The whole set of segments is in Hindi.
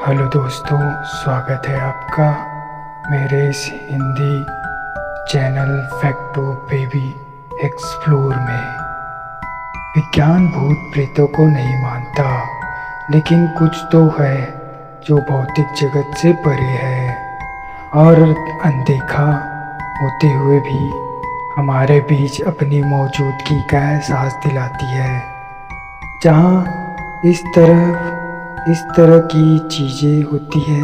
हेलो दोस्तों, स्वागत है आपका मेरे इस Hindi channel facto baby explore में। विज्ञान भूत प्रेतों को नहीं मानता, लेकिन कुछ तो है जो भौतिक जगत से परे है और अनदेखा होते हुए भी हमारे बीच अपनी मौजूदगी का एहसास दिलाती है। जहाँ इस तरह की चीज़ें होती है,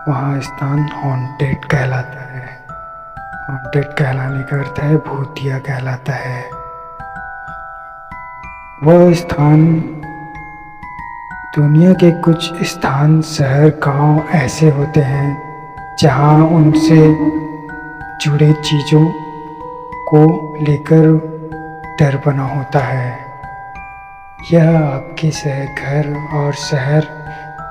वहाँ स्थान हॉन्टेड कहलाता है। हॉन्टेड कहलाने का अर्थ है भूतिया कहलाता है। वह स्थान, दुनिया के कुछ स्थान, शहर, गांव ऐसे होते हैं जहाँ उनसे जुड़े चीज़ों को लेकर डर बना होता है। यह आपके घर और शहर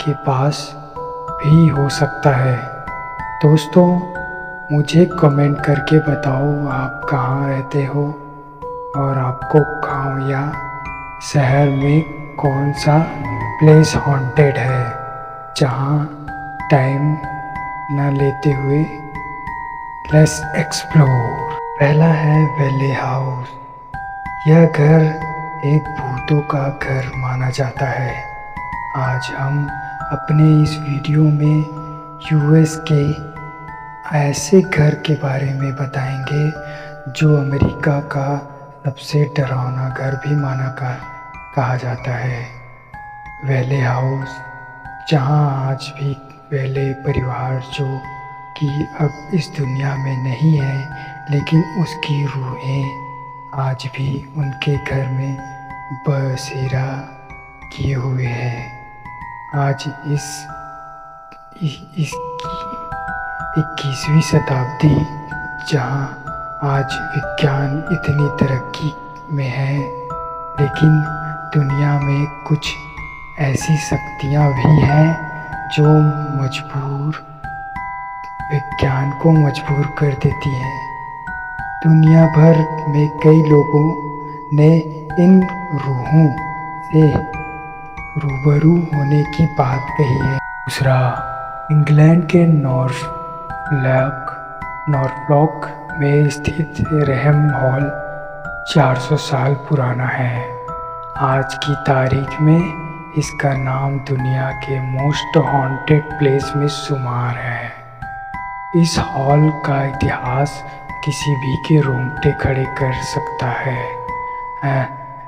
के पास भी हो सकता है। दोस्तों, मुझे कमेंट करके बताओ आप कहाँ रहते हो और आपको गांव या शहर में कौन सा प्लेस हॉन्टेड है जहाँ टाइम न लेते हुए लेट्स एक्सप्लोर। पहला है वैली हाउस। यह घर एक भूतों का घर माना जाता है। आज हम अपने इस वीडियो में यूएस के ऐसे घर के बारे में बताएंगे जो अमेरिका का सबसे डरावना घर भी कहा जाता है। वैली हाउस, जहां आज भी वैले परिवार जो कि अब इस दुनिया में नहीं है, लेकिन उसकी रूहें आज भी उनके घर में बसेरा किए हुए हैं। आज इसकी 21वीं शताब्दी, जहां आज विज्ञान इतनी तरक्की में है, लेकिन दुनिया में कुछ ऐसी शक्तियां भी हैं जो विज्ञान को मजबूर कर देती हैं। दुनिया भर में कई लोगों ने इन रूहों से रूबरू होने की बात कही है। दूसरा, इंग्लैंड के नॉर्फॉल्क में स्थित रैम हॉल 400 साल पुराना है। आज की तारीख में इसका नाम दुनिया के मोस्ट हॉन्टेड प्लेस में शुमार है। इस हॉल का इतिहास किसी भी के रोंगटे खड़े कर सकता है।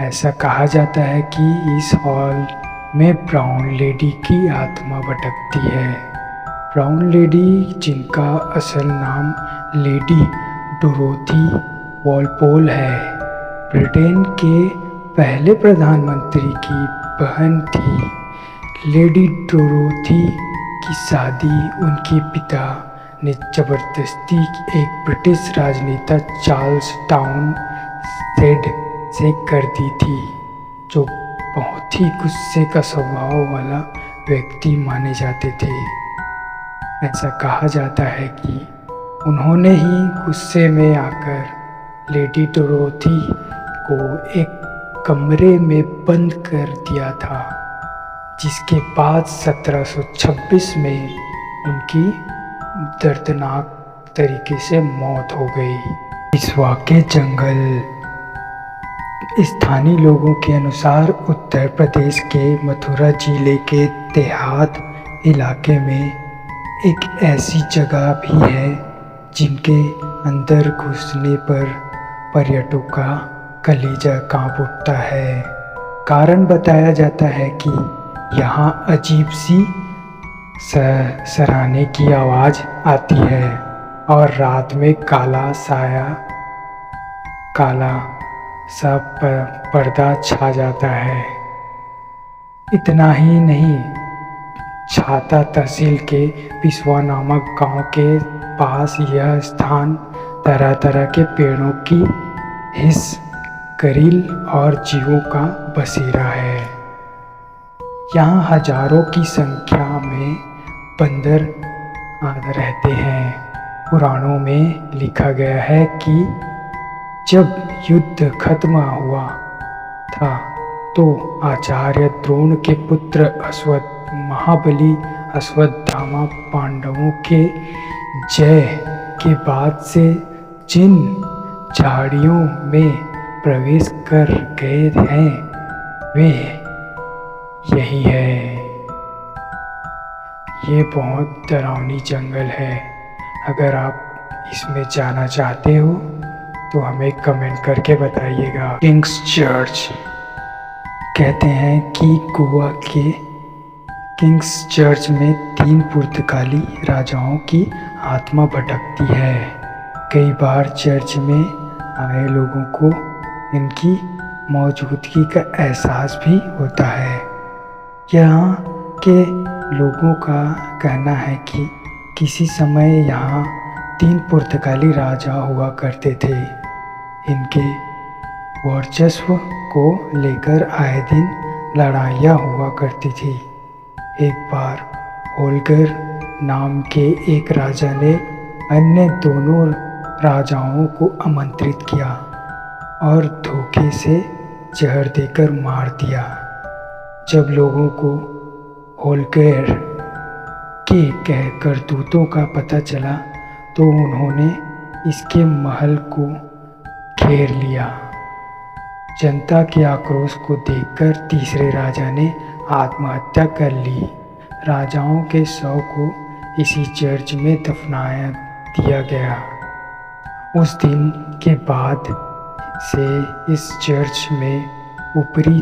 ऐसा कहा जाता है कि इस हॉल में ब्राउन लेडी की आत्मा भटकती है। ब्राउन लेडी, जिनका असल नाम लेडी डोरोथी वॉलपोल है, ब्रिटेन के पहले प्रधानमंत्री की बहन थी। लेडी डोरोथी की शादी उनके पिता ने जबरदस्ती एक ब्रिटिश राजनेता चार्ल्स टाउनशेंड से कर दी थी, जो बहुत ही गुस्से का स्वभाव वाला व्यक्ति माने जाते थे। ऐसा कहा जाता है कि उन्होंने ही गुस्से में आकर लेडी डोरोथी को एक कमरे में बंद कर दिया था, जिसके बाद 1726 में उनकी दर्दनाक तरीके से मौत हो गई। बिस्वा के जंगल। स्थानीय लोगों के अनुसार उत्तर प्रदेश के मथुरा जिले के देहात इलाके में एक ऐसी जगह भी है जिनके अंदर घुसने पर पर्यटकों का कलेजा कांप उठता है। कारण बताया जाता है कि यहाँ अजीब सी सराहने की आवाज़ आती है और रात में काला सा पर्दा छा जाता है। इतना ही नहीं, छाता तहसील के बिस्वा नामक गांव के पास यह स्थान तरह तरह के पेड़ों की हिस्स, गरील और जीवों का बसेरा है। यहाँ हजारों की संख्या में बंदर रहते हैं। पुराणों में लिखा गया है कि जब युद्ध खत्म हुआ था तो आचार्य द्रोण के पुत्र महाबली अश्वत्थामा पांडवों के जय के बाद से जिन झाड़ियों में प्रवेश कर गए हैं वे यही है। ये बहुत डरावनी जंगल है। अगर आप इसमें जाना चाहते हो तो हमें कमेंट करके बताइएगा। किंग्स चर्च कहते हैं कि गोवा के किंग्स चर्च में 3 पुर्तगाली राजाओं की आत्मा भटकती है। कई बार चर्च में आए लोगों को इनकी मौजूदगी का एहसास भी होता है। यहाँ के लोगों का कहना है कि किसी समय यहाँ 3 पुर्तगाली राजा हुआ करते थे। इनके वर्चस्व को लेकर आए दिन लड़ाइयाँ हुआ करती थी। एक बार होल्गर नाम के एक राजा ने अन्य दोनों राजाओं को आमंत्रित किया और धोखे से जहर देकर मार दिया। जब लोगों को होल्गर के करतूतों का पता चला तो उन्होंने इसके महल को घेर लिया। जनता के आक्रोश को देखकर तीसरे राजा ने आत्महत्या कर ली। राजाओं के शव को इसी चर्च में दफनाया दिया गया। उस दिन के बाद से इस चर्च में ऊपरी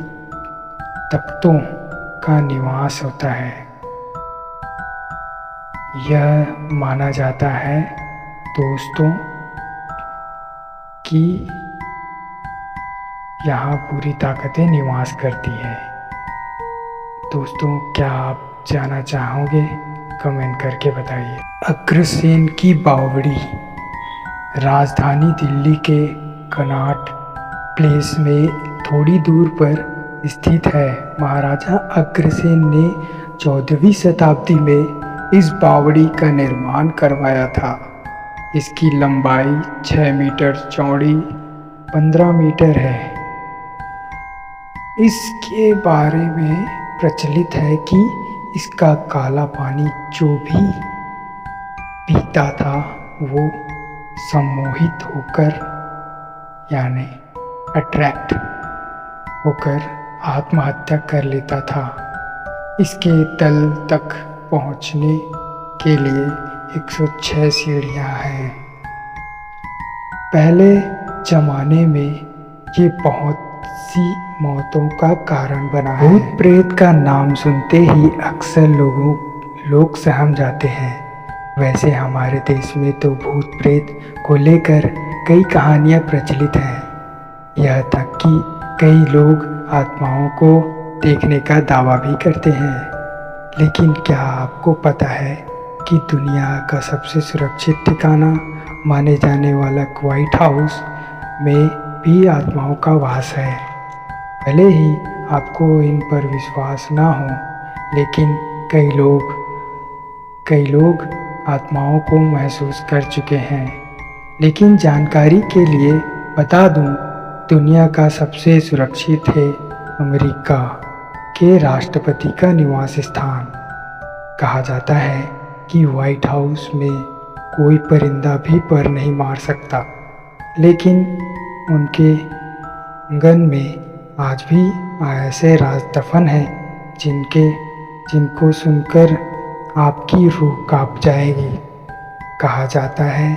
तख्तों का निवास होता है। यह माना जाता है दोस्तों कि यहाँ पूरी ताकतें निवास करती हैं। दोस्तों, क्या आप जानना चाहोगे? कमेंट करके बताइए। अग्रसेन की बावड़ी राजधानी दिल्ली के कनॉट प्लेस में थोड़ी दूर पर स्थित है। महाराजा अग्रसेन ने 14वीं शताब्दी में इस बावड़ी का निर्माण करवाया था। इसकी लंबाई 6 मीटर, चौड़ी 15 मीटर है। इसके बारे में प्रचलित है कि इसका काला पानी जो भी पीता था वो सम्मोहित होकर यानी अट्रैक्ट होकर आत्महत्या कर लेता था। इसके तल तक पहुंचने के लिए 106 सीढ़ियां हैं। पहले जमाने में ये बहुत सी मौतों का कारण बना है। भूत प्रेत का नाम सुनते ही अक्सर लोग सहम जाते हैं। वैसे हमारे देश में तो भूत प्रेत को लेकर कई कहानियाँ प्रचलित हैं। यह तक कि कई लोग आत्माओं को देखने का दावा भी करते हैं। लेकिन क्या आपको पता है कि दुनिया का सबसे सुरक्षित ठिकाना माने जाने वाला व्हाइट हाउस में भी आत्माओं का वास है? भले ही आपको इन पर विश्वास ना हो, लेकिन कई लोग आत्माओं को महसूस कर चुके हैं। लेकिन जानकारी के लिए बता दूं, दुनिया का सबसे सुरक्षित है अमेरिका के राष्ट्रपति का निवास स्थान। कहा जाता है कि व्हाइट हाउस में कोई परिंदा भी पर नहीं मार सकता, लेकिन उनके आंगन में आज भी ऐसे राज दफन हैं जिनको सुनकर आपकी रूह कांप जाएगी। कहा जाता है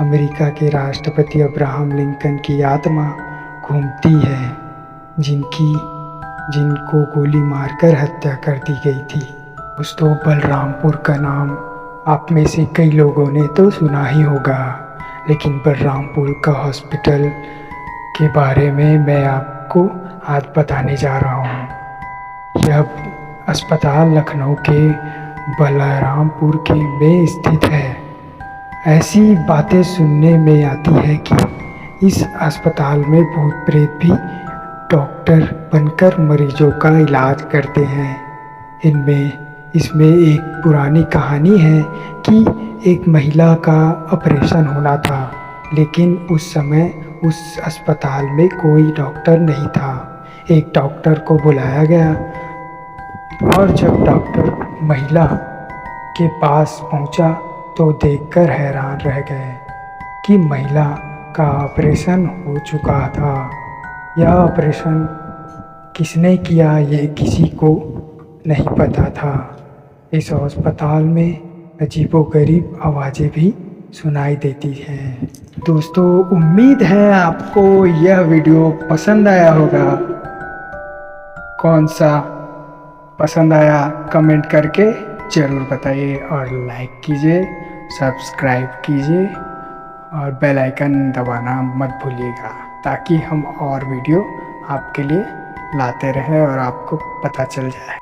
अमेरिका के राष्ट्रपति अब्राहम लिंकन की आत्मा घूमती है, जिनको गोली मारकर हत्या कर दी गई थी। दोस्तों, बलरामपुर का नाम आप में से कई लोगों ने तो सुना ही होगा, लेकिन बलरामपुर का हॉस्पिटल के बारे में मैं आपको आज बताने जा रहा हूँ। यह अस्पताल लखनऊ के बलरामपुर के में स्थित है। ऐसी बातें सुनने में आती है कि इस अस्पताल में भूत प्रेत भी डॉक्टर बनकर मरीजों का इलाज करते हैं। इसमें एक पुरानी कहानी है कि एक महिला का ऑपरेशन होना था, लेकिन उस समय उस अस्पताल में कोई डॉक्टर नहीं था। एक डॉक्टर को बुलाया गया और जब डॉक्टर महिला के पास पहुंचा तो देखकर हैरान रह गए कि महिला का ऑपरेशन हो चुका था। यह ऑपरेशन किसने किया ये किसी को नहीं पता था। इस अस्पताल में अजीबोगरीब आवाज़ें भी सुनाई देती हैं। दोस्तों, उम्मीद है आपको यह वीडियो पसंद आया होगा। कौन सा पसंद आया कमेंट करके ज़रूर बताइए और लाइक कीजिए, सब्सक्राइब कीजिए और बेल आइकन दबाना मत भूलिएगा ताकि हम और वीडियो आपके लिए लाते रहें और आपको पता चल जाए।